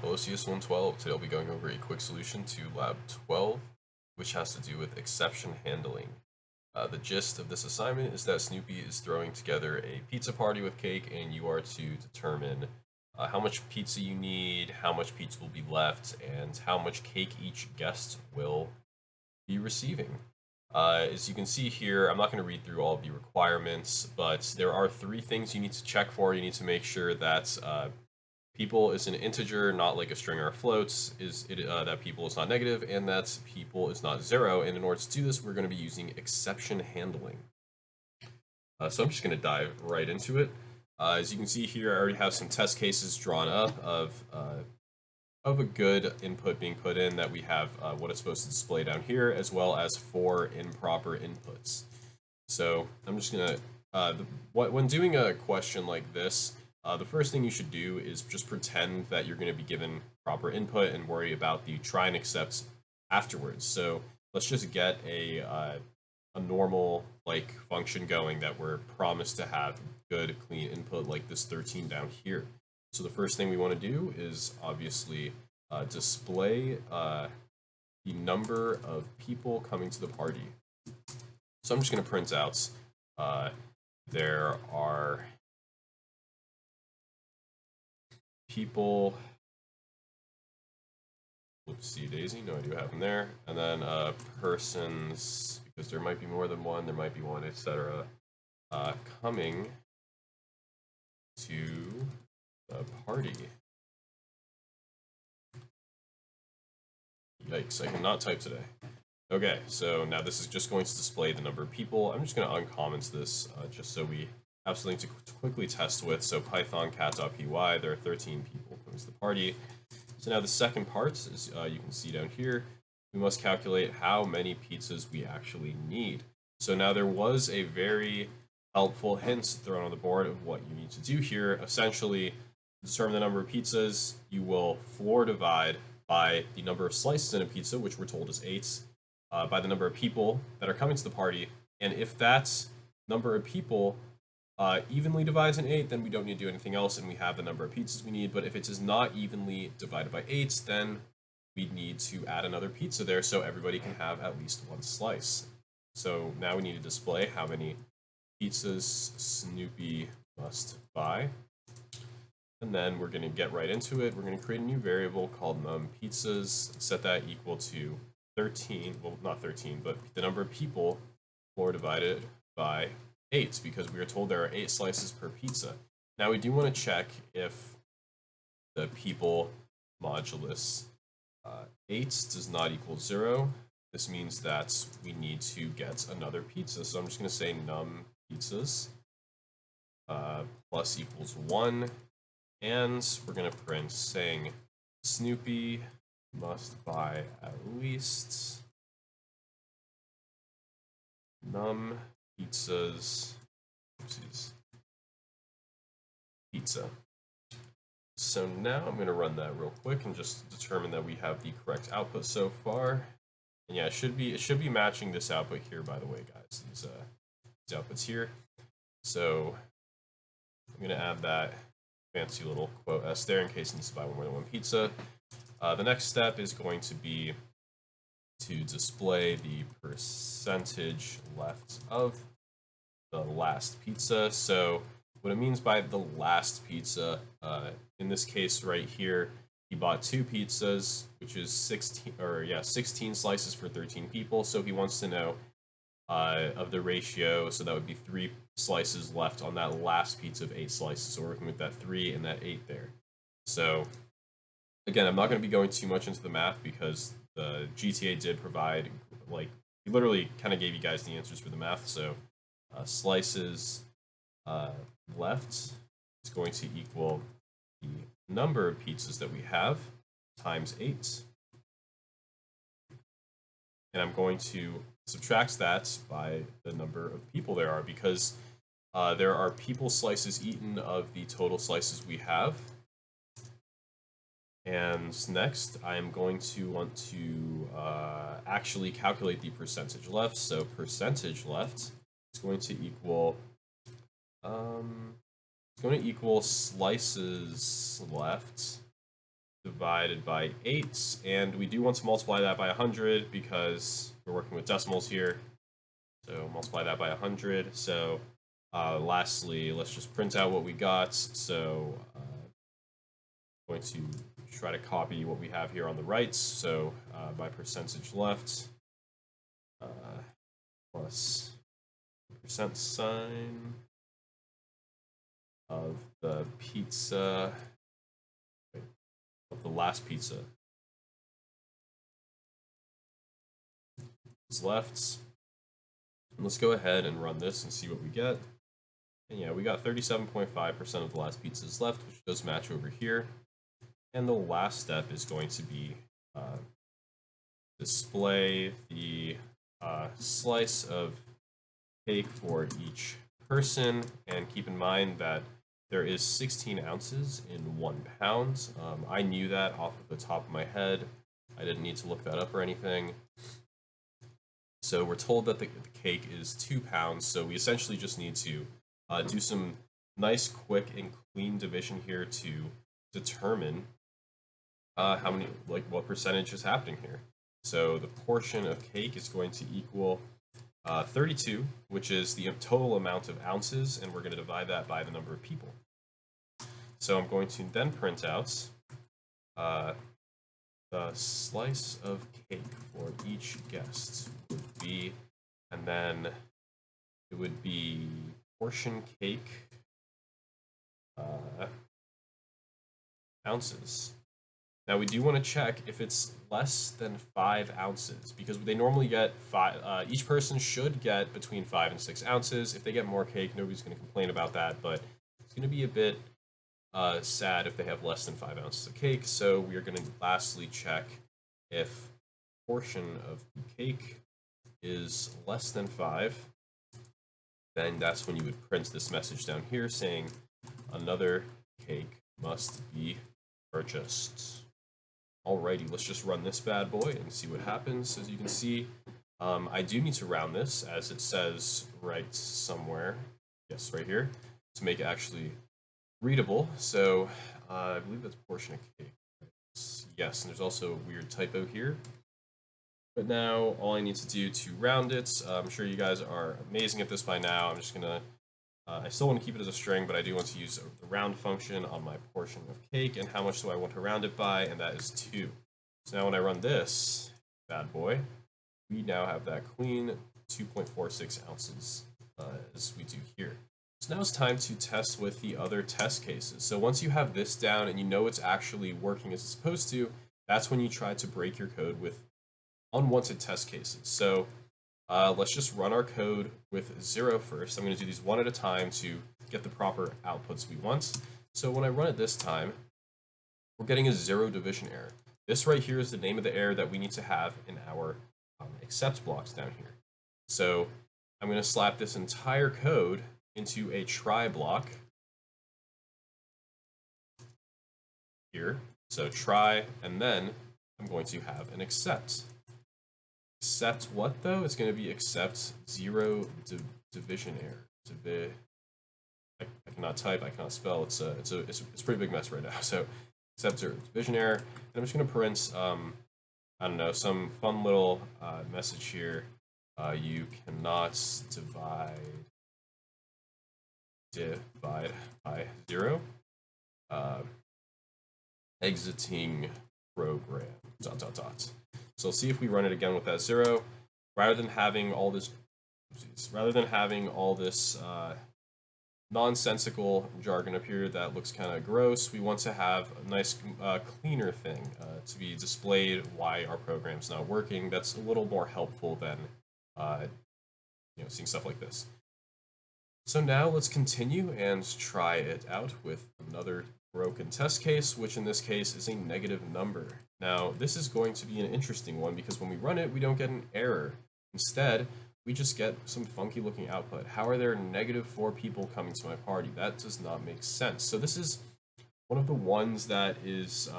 Hello CS112. Today I'll be going over a quick solution to Lab 12, which has to do with exception handling. The gist of this assignment is that Snoopy is throwing together a pizza party with cake, and you are to determine how much pizza you need, how much pizza will be left, and how much cake each guest will be receiving. As you can see here, I'm not going to read through all of the requirements, but there are three things you need to check for. You need to make sure that people is an integer, not like a string or a float, that people is not negative, and that people is not 0. And in order to do this, we're going to be using exception handling. So I'm just going to dive right into it. As you can see here, I already have some test cases drawn up of a good input being put in, that we have what it's supposed to display down here, as well as 4 improper inputs. So I'm just going to, when doing a question like this, the first thing you should do is just pretend that you're going to be given proper input and worry about the try and accept afterwards. So let's just get a normal like function going that we're promised to have good clean input, like this 13 down here. So the first thing we want to do is obviously display the number of people coming to the party. So I'm just going to print out there are people, whoopsie daisy, no idea what happened there, and then persons, because there might be more than one, there might be one, etc., coming to the party. Yikes, I cannot type today. Okay, so now this is just going to display the number of people. I'm just going to uncomment this just so we have something to quickly test with. So Python cat.py, there are 13 people coming to the party. So now the second part is you can see down here, we must calculate how many pizzas we actually need. So now there was a very helpful hint thrown on the board of what you need to do here. Essentially, to determine the number of pizzas, you will floor divide by the number of slices in a pizza, which we're told is 8, by the number of people that are coming to the party. And if that number of people evenly divides in 8, then we don't need to do anything else, and we have the number of pizzas we need. But if it is not evenly divided by 8, then we need to add another pizza there so everybody can have at least one slice. So now we need to display how many pizzas Snoopy must buy. And then we're going to get right into it. We're going to create a new variable called num_pizzas, set that equal to 13, well, not 13, but the number of people floor divided by 8, because we are told there are 8 slices per pizza. Now we do want to check if the people modulus 8 does not equal 0. This means that we need to get another pizza. So I'm just going to say num_pizzas plus equals 1. And we're going to print saying Snoopy must buy at least num pizzas, oopsies, pizza. So now I'm going to run that real quick and just determine that we have the correct output so far. And yeah, it should be matching this output here, by the way, guys. These outputs here. So I'm going to add that fancy little quote S there in case it needs to buy more than one pizza. The next step is going to be to display the percentage left of the last pizza. So what it means by the last pizza, in this case right here, he bought 2 pizzas, which is 16 slices for 13 people. So he wants to know of the ratio, so that would be 3 slices left on that last pizza of 8 slices. So we're working with that 3 and that 8 there. So again, I'm not going to be going too much into the math because the GTA did provide, like, he literally kind of gave you guys the answers for the math. So slices left is going to equal the number of pizzas that we have times 8. And I'm going to subtract that by the number of people there are, because there are people slices eaten of the total slices we have. And next, I'm going to want to actually calculate the percentage left. So percentage left is going to equal slices left divided by 8, and we do want to multiply that by 100 because we're working with decimals here. So multiply that by 100. So lastly, let's just print out what we got. So I'm going to try to copy what we have here on the right. So by percentage left plus percent sign of the pizza, of the last pizza is left. And let's go ahead and run this and see what we get. And yeah, we got 37.5% of the last pizza is left, which does match over here. And the last step is going to be display the slice of cake for each person, and keep in mind that there is 16 ounces in 1 pound. I knew that off of the top of my head. I didn't need to look that up or anything. So we're told that the cake is 2 pounds, so we essentially just need to do some nice, quick, and clean division here to determine how many, like what percentage is happening here. So the portion of cake is going to equal 32, which is the total amount of ounces, and we're going to divide that by the number of people. So I'm going to then print out the slice of cake for each guest would be, and then it would be portion cake ounces. Now we do want to check if it's less than 5 ounces, because they normally get 5, each person should get between 5 and 6 ounces. If they get more cake, nobody's going to complain about that, but it's going to be a bit sad if they have less than 5 ounces of cake. So we are going to lastly check if portion of the cake is less than 5, then that's when you would print this message down here saying another cake must be purchased. Alrighty, let's just run this bad boy and see what happens. As you can see, I do need to round this, as it says right somewhere. Yes, right here, to make it actually readable. So I believe that's portion of cake. Yes, and there's also a weird typo here. But now all I need to do to round it, I'm sure you guys are amazing at this by now. I'm just gonna, I still want to keep it as a string, but I do want to use the round function on my portion of cake. And how much do I want to round it by? And that is 2. So now when I run this bad boy, we now have that clean 2.46 ounces as we do here. So now it's time to test with the other test cases. So once you have this down and you know it's actually working as it's supposed to, that's when you try to break your code with unwanted test cases. So let's just run our code with 0 first. I'm going to do these one at a time to get the proper outputs we want. So when I run it this time, we're getting a 0 division error. This right here is the name of the error that we need to have in our except blocks down here. So I'm going to slap this entire code into a try block here. So try, and then I'm going to have an except. Except what though? It's going to be except 0 division error. I cannot type. I cannot spell. It's a pretty big mess right now. So except 0 division error, and I'm just going to print I don't know, some fun little message here. You cannot divide by 0. Exiting program. ... So let's see if we run it again with that 0. Rather than having all this nonsensical jargon up here that looks kind of gross, we want to have a nice cleaner thing to be displayed why our program's not working. That's a little more helpful than seeing stuff like this. So now let's continue and try it out with another broken test case, which in this case is a negative number. Now, this is going to be an interesting one because when we run it, we don't get an error. Instead, we just get some funky looking output. How are there -4 people coming to my party? That does not make sense. So this is one of the ones that is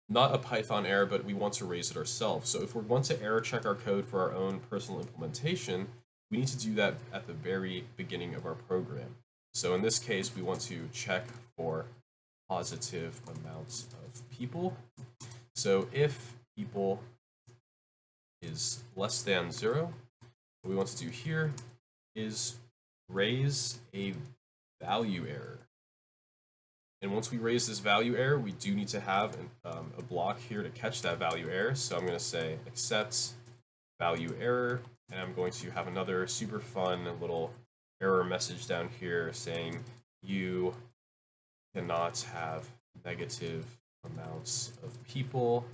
not a Python error, but we want to raise it ourselves. So if we want to error check our code for our own personal implementation, we need to do that at the very beginning of our program. So in this case, we want to check for positive amounts of people. So if people is less than 0, what we want to do here is raise a value error. And once we raise this value error, we do need to have a block here to catch that value error. So I'm going to say accept value error, and I'm going to have another super fun little error message down here saying you cannot have negative amounts of people,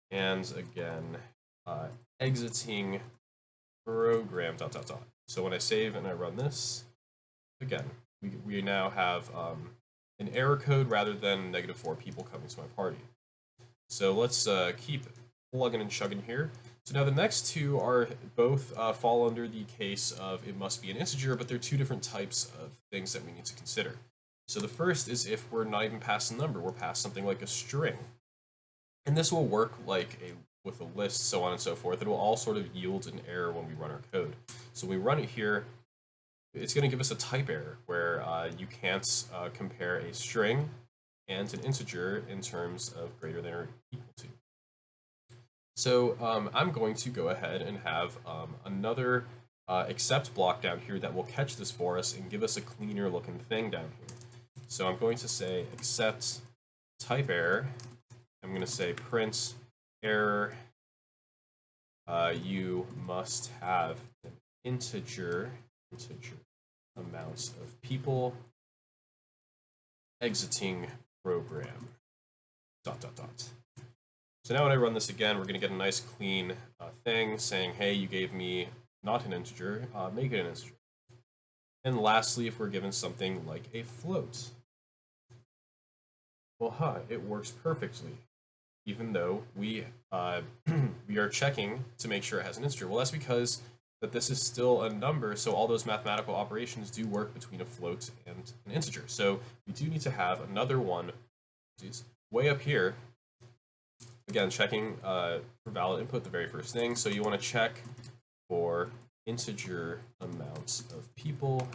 and again exiting program ... So when I save and I run this again, we now have an error code rather than -4 people coming to my party. So let's keep plugging and chugging here. So now the next two are both fall under the case of it must be an integer, but they're two different types of things that we need to consider. So the first is if we're not even past a number, we're past something like a string. And this will work like with a list, so on and so forth. It will all sort of yield an error when we run our code. So when we run it here, it's going to give us a type error where you can't compare a string and an integer in terms of greater than or equal to. So I'm going to go ahead and have another accept block down here that will catch this for us and give us a cleaner looking thing down here. So I'm going to say accept type error. I'm going to say print error. You must have an integer amounts of people exiting program ... So now when I run this again, we're going to get a nice clean thing saying, hey, you gave me not an integer, make it an integer. And lastly, if we're given something like a float, well, it works perfectly, even though we we are checking to make sure it has an integer. Well, that's because that this is still a number, so all those mathematical operations do work between a float and an integer. So we do need to have another one way up here. Again, checking for valid input, the very first thing. So you want to check for integer amounts of people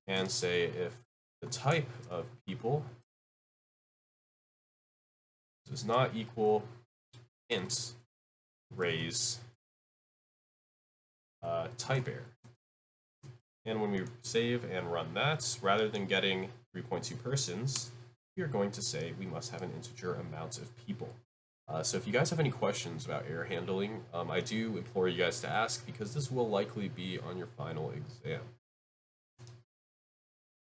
and say if the type of people does not equal int raise type error. And when we save and run that, rather than getting 3.2 persons, we are going to say we must have an integer amount of people. So if you guys have any questions about error handling, I do implore you guys to ask because this will likely be on your final exam.